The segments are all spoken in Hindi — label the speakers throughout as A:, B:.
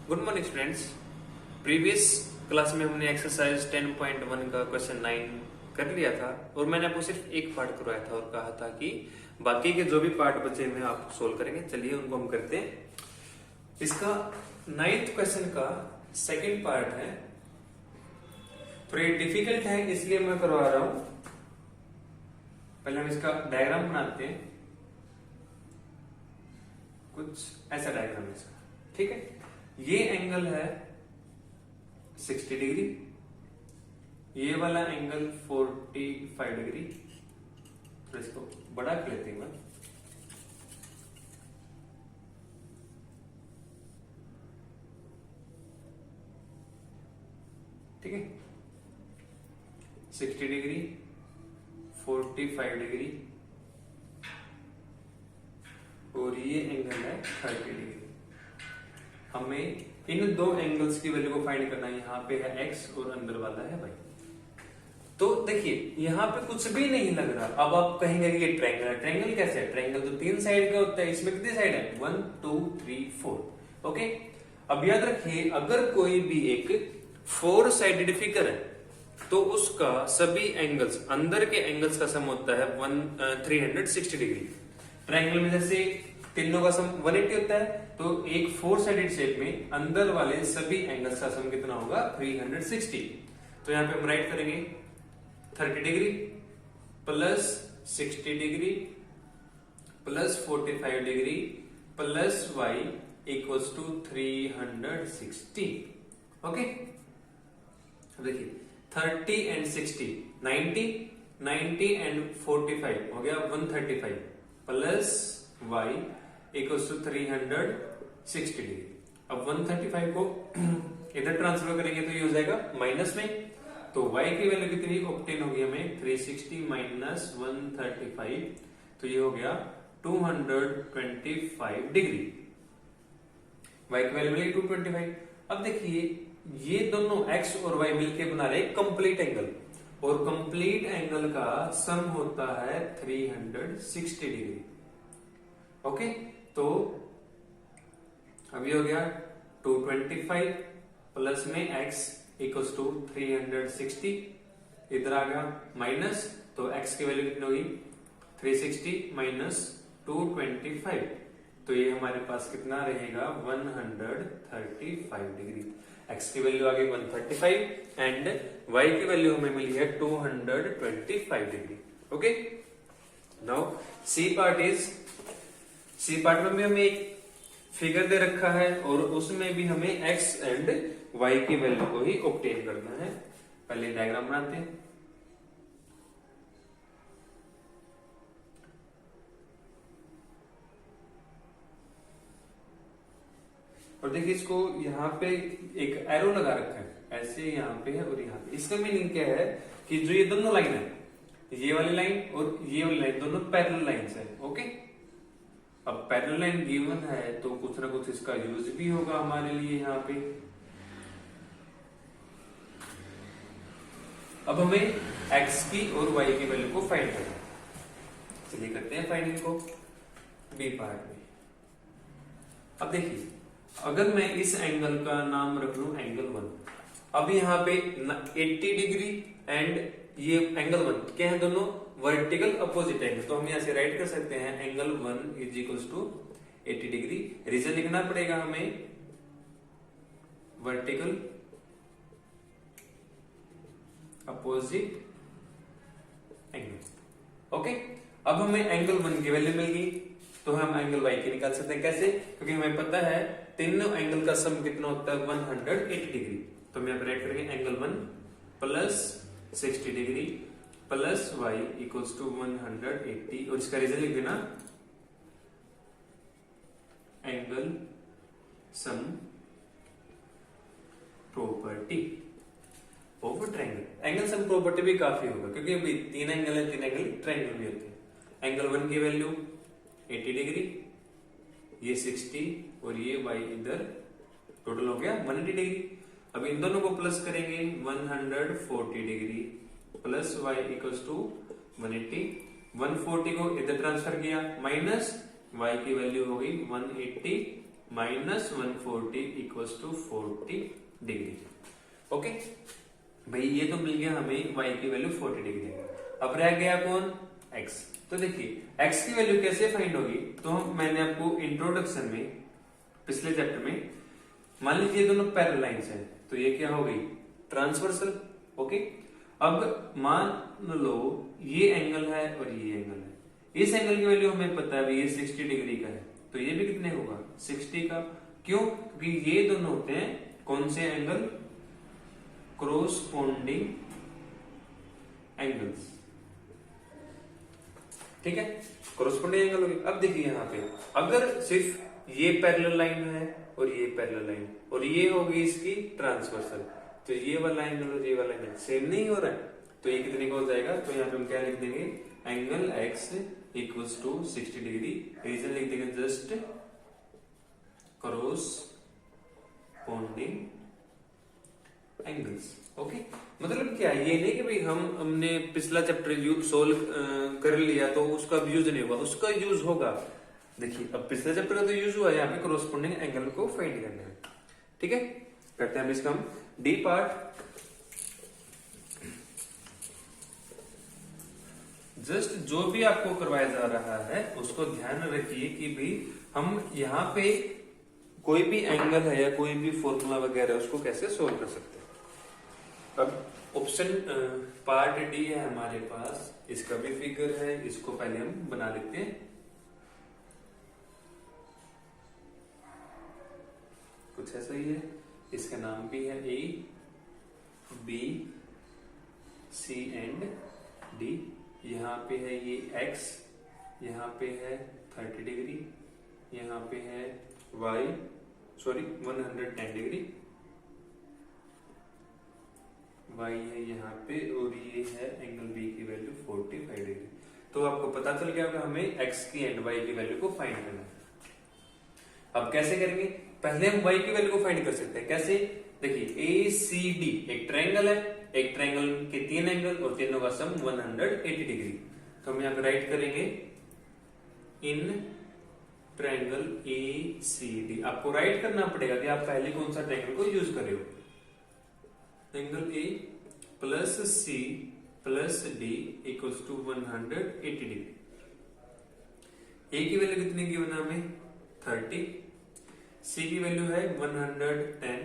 A: Good morning students. Previous class में हमने एक्सरसाइज 10.1 का क्वेश्चन 9 कर लिया था और मैंने आपको सिर्फ एक पार्ट करवाया था और कहा था कि बाकी के जो भी पार्ट बचे हुए आप सोल्व करेंगे। चलिए उनको हम करते हैं। इसका 9th क्वेश्चन का सेकंड पार्ट है, थोड़ी डिफिकल्ट है इसलिए मैं करवा रहा हूं। पहले हम इसका डायग्राम बनाते हैं, कुछ ऐसा डायग्राम है इसका, ठीक है। ये एंगल है 60 डिग्री, ये वाला एंगल 45 डिग्री। तो इसको बड़ा कर लेते हैं, ठीक है। 60 डिग्री, 45 डिग्री और ये एंगल है 30 डिग्री। हमें इन दो एंगल्स की वैल्यू को फाइंड करना है। यहाँ पे है x और अंदर वाला है y। तो देखिए यहाँ पे कुछ भी नहीं लग रहा। अब आप कहेंगे कि ये ट्रायंगल है। ट्रायंगल कैसे है? ट्रायंगल तो 3 साइड का होता है, इसमें कितनी साइड है? 1 2 3 4। ओके, अब याद रखिए अगर कोई भी एक 4 साइडेड फिगर है तो उसका सभी एंगल्स, अंदर के एंगल्स का सम होता है 360 डिग्री। ट्रायंगल में जैसे तीनों का सम 180 होता है, तो एक 4 साइडेड शेप में अंदर वाले सभी एंगल्स का सम कितना होगा? 360। तो यहां पे हम राइट करेंगे 30 degree plus 60 degree plus 45 degree plus y equals to 360। Okay, देखिए 30 एंड 60 90 एंड 45 हो गया 135 plus y equals to 360 degree. अब 135 को इधर ट्रांसफर करेंगे तो ये हो जाएगा माइनस में, तो y की वैल्यू कितनी ऑब्टेन होगी हमें? 360 माइनस 135, तो ये हो गया 225 डिग्री। y की वैल्यू मिलेगी 225। अब देखिए ये दोनों x और y मिलके बना रहे कंप्लीट एंगल, और कंप्लीट एंगल का सम होता है 360 डिग्री। ओके, तो अभी हो गया 225 प्लस में x इक्वल्स टू 360, इधर आ गया माइनस, तो x की वैल्यू कितनी होगी? 360 माइनस 225, तो ये हमारे पास कितना रहेगा? 135 डिग्री। x की वैल्यू आ गई 135 एंड y की वैल्यू हमें मिली है 225 degree. Okay, now C part में भी हमें एक फिगर दे रखा है और उसमें भी हमें x एंड y की वैल्यू को ही ऑब्टेन करना है। पहले डायग्राम बनाते हैं। और देखिए इसको यहाँ पे एक एरो लगा रखा है, ऐसे यहाँ पे है और यहाँ पे। इसका मीनिंग क्या है कि जो ये दोनों लाइन है, ये वाली लाइन और ये वाली लाइन दोनों पैरेलल लाइंस है। ओके, अब पैरेलल लाइन गिवन है तो कुछ ना कुछ इसका यूज भी होगा हमारे लिए यहाँ पे। अब हमें x की और y की वैल्यू को फाइंड करना है। चलिए करते हैं फाइंडिंग को बी पार्ट में। अब देखिए अगर मैं इस एंगल का नाम रख लूं एंगल 1, अब यहाँ पे 80 डिग्री एंड ये एंगल 1 क्या है? दोनों वर्टिकल अपोजिट एंगल, तो हम यहाँ से राइट कर सकते हैं angle 1 is equals to 80 degree. Reason लिखना पड़ेगा हमें वर्टिकल अपोजिट एंगल। ओके, अब हमें एंगल 1 की वैल्यू मिल गई, तो हम एंगल y की निकाल सकते हैं। कैसे? क्योंकि हमें पता है तीनों एंगल का सम कितना होता है? 180 डिग्री। तो हम यहाँ पे राइट करेंगे angle 1 plus 60 degree plus y equals to 180, और इसका रीजन लिख देना angle sum property of triangle. Angle sum property भी काफी होगा क्योंकि अभी 3 एंगल है, 3 एंगल ट्रायंगल भी होते हैं। एंगल 1 की वैल्यू 80 डिग्री, ये 60 और ये y इधर, टोटल हो गया 180 डिग्री। अब इन दोनों को प्लस करेंगे 140 degree plus y equals to 180। 140 को इधर ट्रांसफर किया माइनस y की वैल्यू हो गई 180 minus 140 equals to 40 degree. Okay भाई, ये तो मिल गया हमें y की वैल्यू 40 डिग्री। अब रह गया कौन, x। तो देखिए x की वैल्यू कैसे फाइंड होगी, तो मैंने आपको इंट्रोडक्शन में पिछले चैप्टर में, मान लीजिए दोनों पैरेलल लाइंस हैं, तो ये क्या हो गई, ट्रांसवर्सल। ओके, अब मान लो ये एंगल है और ये एंगल है, इस एंगल की वैल्यू हमें पता है ये 60 डिग्री का है, तो ये भी कितने होगा, 60 का। क्यों, क्योंकि ये दोनों होते हैं कौन से एंगल, कोरोस्पोंडिंग एंगल्स। ठीक है, कोरोस्पोंडिंग एंगल हो गया। अब देखिए यहाँ पे अगर सिर्फ ये पैरेलल लाइन है और ये पैरेलल लाइन और ये होगी इसकी ट्रांसवर्सल, तो ये वाला एंगल और ये वाला एंगल सेम नहीं हो रहा है, तो ये कितने का हो जाएगा, तो यहाँ पे हम क्या लिख देंगे, angle x equals to 60 degree. Reason लिख देंगे जस्ट कोरोस्पोंडिंग एंगल्स। ओके, मतलब क्या है, ये नहीं कि भाई हमने पिछला चैप्टर सोल्व कर लिया तो उसका यूज नहीं होगा, उसका यूज होगा। देखिए अब पिछले चैप्टर का तो यूज हुआ है, यहाँ पे कोरोस्पोंडिंग एंगल को फाइंड करना है। ठीक है, करते हैं इसका हम डी पार्ट। जस्ट जो भी आपको करवाया जा रहा है उसको ध्यान रखिए कि भाई हम यहाँ पे कोई भी एंगल है या कोई भी फॉर्मूला वगैरह उसको कैसे सोल्व कर सकते हैं। अब ऑप्शन पार्ट डी है हमारे पास, इसका भी फिगर है, इसको पहले हम बना लेते हैं। कुछ ऐसा ही है, इसका नाम भी है A B C and D. यहाँ पे है ये x, यहाँ पे है 30 डिग्री, यहाँ पे है y 110 डिग्री, y है यहाँ पे, और ये है एंगल b की वैल्यू 45 डिग्री। तो आपको पता चल गया होगा हमें x की एंड y की वैल्यू को फाइंड करना है। अब कैसे करेंगे, पहले हम y की वैल्यू को फाइंड कर सकते हैं। कैसे, देखिए ए सी डी एक ट्रायंगल है, एक ट्रायंगल के 3 एंगल और तीनों का सम 180 डिग्री। तो हम यहाँ पे राइट करेंगे in triangle A C D. आपको राइट करना पड़ेगा कि आप पहले कौन सा ट्रायंगल को यूज कर रहे हो। Angle A plus C plus D equals to 180 degree. A की वैल्यू कितनी गिवन है हमें, 30, सी की वैल्यू है 110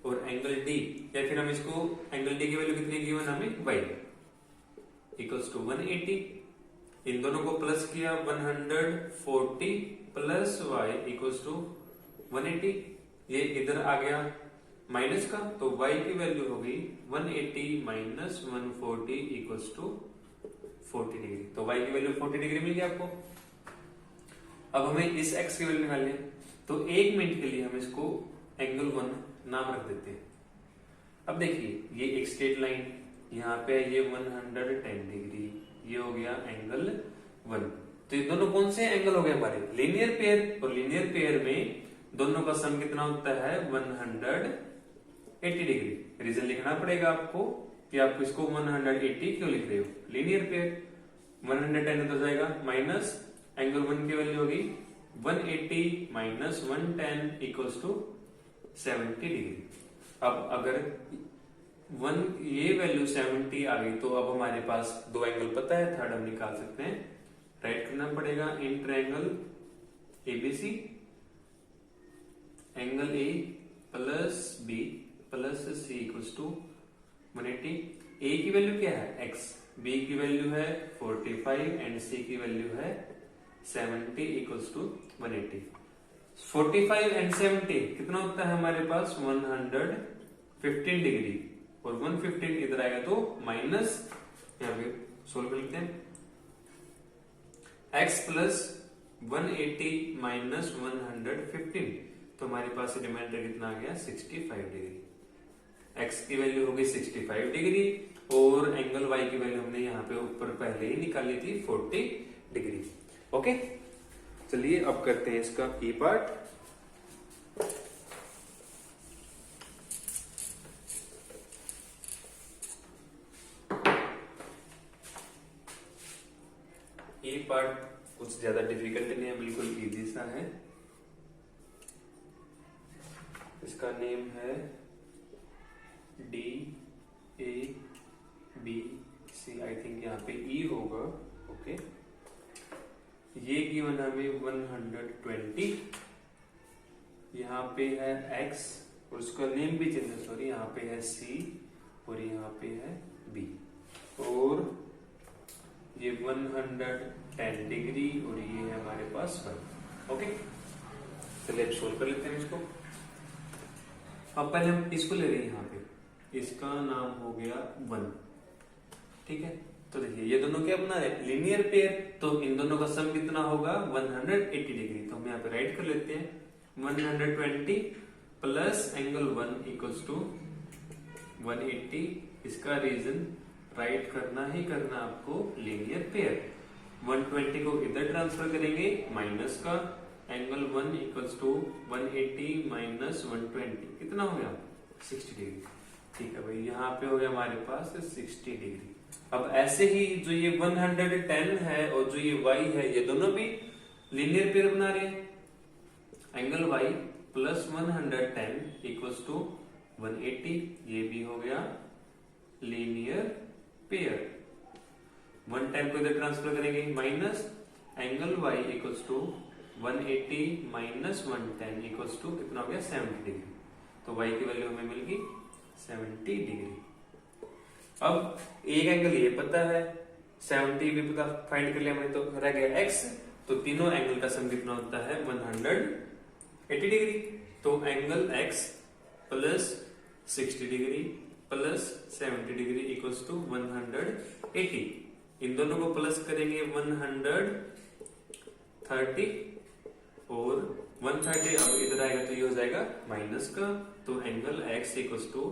A: और एंगल डी, या फिर हम इसको एंगल डी की वैल्यू कितनी गिवन हमें, y इक्वल्स टू 180। इन दोनों को प्लस किया, 140 प्लस y इक्वल्स टू 180। ये इधर आ गया माइनस का, तो y की वैल्यू होगी 180 माइनस 140 इक्वल्स टू 40 डिग्री। तो y की वैल्यू 40 डिग्री मिल गया आपको। अब हमें इस x की वैल्यू निकालनी है, तो 1 मिनट के लिए हम इसको एंगल 1 नाम रख देते हैं। अब देखिए ये एक स्ट्रेट लाइन, यहाँ पे ये 110 डिग्री, ये हो गया एंगल 1। तो ये दोनों कौन से एंगल हो गए हमारे, लीनियर पेयर, और लीनियर पेयर में दोनों का सम कितना होता है, 180 डिग्री। रीजन लिखना पड़ेगा आपको कि आप इसको 180 क्यों लिख रहे हो, लीनियर पेयर 110 हो जाएगा, माइनस एंगल 1 की वैल्यू होगी 180 माइनस 110 इक्वल्स टू 70 डिग्री। अब अगर ये वैल्यू 70 आ गई तो अब हमारे पास दो एंगल पता है, थर्ड हम निकाल सकते हैं। राइट करना पड़ेगा in triangle ABC, angle A plus B plus C equals to 180। A की वैल्यू क्या है, x, बी की वैल्यू है 45 एंड सी की वैल्यू है 70 इक्वल्स टू 180। 45 एंड 70 कितना होता है हमारे पास, 115 डिग्री, और 115 इधर आएगा तो माइनस, यहाँ पे सोल्व कर लेते हैं, x प्लस 180 माइनस 115, तो हमारे पास रिमाइंडर कितना आ गया, 65 डिग्री। x की वैल्यू हो गई 65 डिग्री और एंगल y की वैल्यू हमने यहाँ पे ऊपर पहले ही निकाली थी 40 डिग्री। ओके, चलिए अब करते हैं इसका ई पार्ट। ई पार्ट कुछ ज्यादा डिफिकल्ट नहीं है, बिल्कुल इजी सा है। इसका नेम है D A B C, I think यहाँ पे ई होगा। ओके, ये गिवन हमें 120, यहाँ पे है x और उसका नेम भी चेंज है, सॉरी, यहाँ पे है c और यहाँ पे है b, और ये 110 डिग्री और ये है हमारे पास 1। ओके, चलिए अब सोल्व कर लेते हैं इसको। अब पहले हम इसको ले रहे हैं, यहाँ पे इसका नाम हो गया 1। ठीक है, तो देखिए ये दोनों क्या बना रहे, लीनियर पेयर, तो इन दोनों का सम कितना होगा 180 डिग्री। तो हम यहाँ पे राइट कर लेते हैं 120 प्लस एंगल 1 इक्वल्स टू 180। इसका रीजन राइट करना ही करना आपको लीनियर पेयर। 120 को इधर ट्रांसफर करेंगे माइनस का, एंगल 1 इक्वल्स टू 180 माइनस 120 कितना हो गया 60 डिग्री। ठीक है भाई, यहाँ पे हो गया हमारे पास 60 डिग्री। अब ऐसे ही जो ये 110 है और जो ये y है, ये दोनों भी लीनियर पेयर बना रहे हैं। Angle y plus 110 equals to 180, ये भी हो गया लीनियर पेयर। 110 को इधर ट्रांसफर करेंगे minus angle y equals to 180 minus 110 equals to कितना हो गया 70 डिग्री। तो y की वैल्यू हमें मिल गई 70 डिग्री। अब एक एंगल ये पता है, 70 भी पता फाइंड कर लिया हमने, तो रह गया x। तो तीनों एंगल का सम कितना होता है 180 डिग्री। तो angle x plus 60 degree plus 70 degree equals to 180। इन दोनों को प्लस करेंगे 130 और 130 अब इधर आएगा तो ये हो जाएगा माइनस का। तो angle x equals to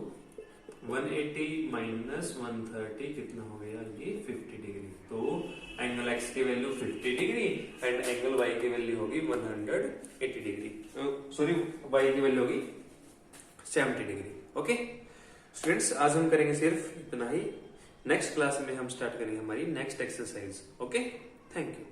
A: 180 minus 130 कितना हो गया ये 50 डिग्री। तो एंगल x की value 50 degree and angle y की वैल्यू होगी 180 डिग्री, सॉरी y की वैल्यू होगी 70 डिग्री। ओके स्टूडेंट्स, आज हम करेंगे सिर्फ इतना ही। नेक्स्ट क्लास में हम स्टार्ट करेंगे हमारी next exercise. Okay, thank you.